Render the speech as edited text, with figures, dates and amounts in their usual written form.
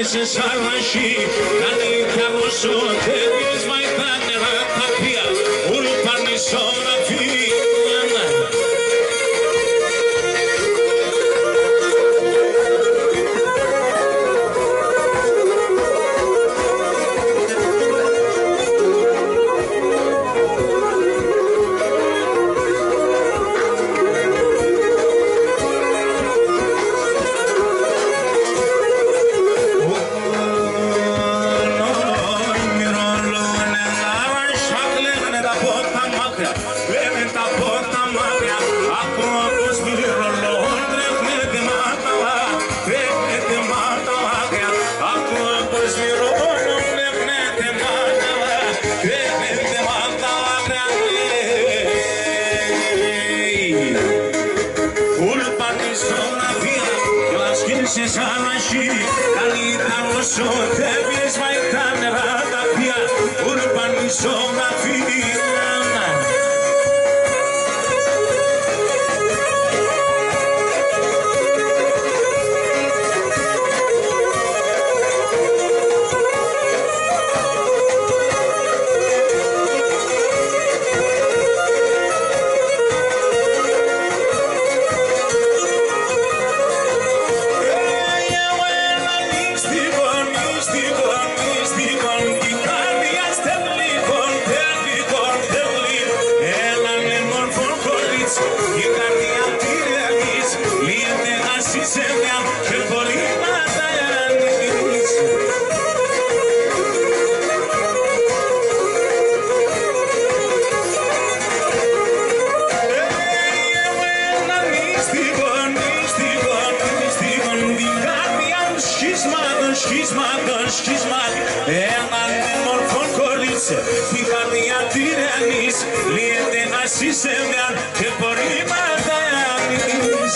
Se sarmashi nani karoso tevis mai tanera tapia ulpani sona fiana se sarmashi nani karoso tevis mai tanera tapia ulpani sona fiana Σχίσμα έναν μορφόν κορίτσια την καρδιά τυραννής λύεται ασύσεμιαν και πορήματα ανής.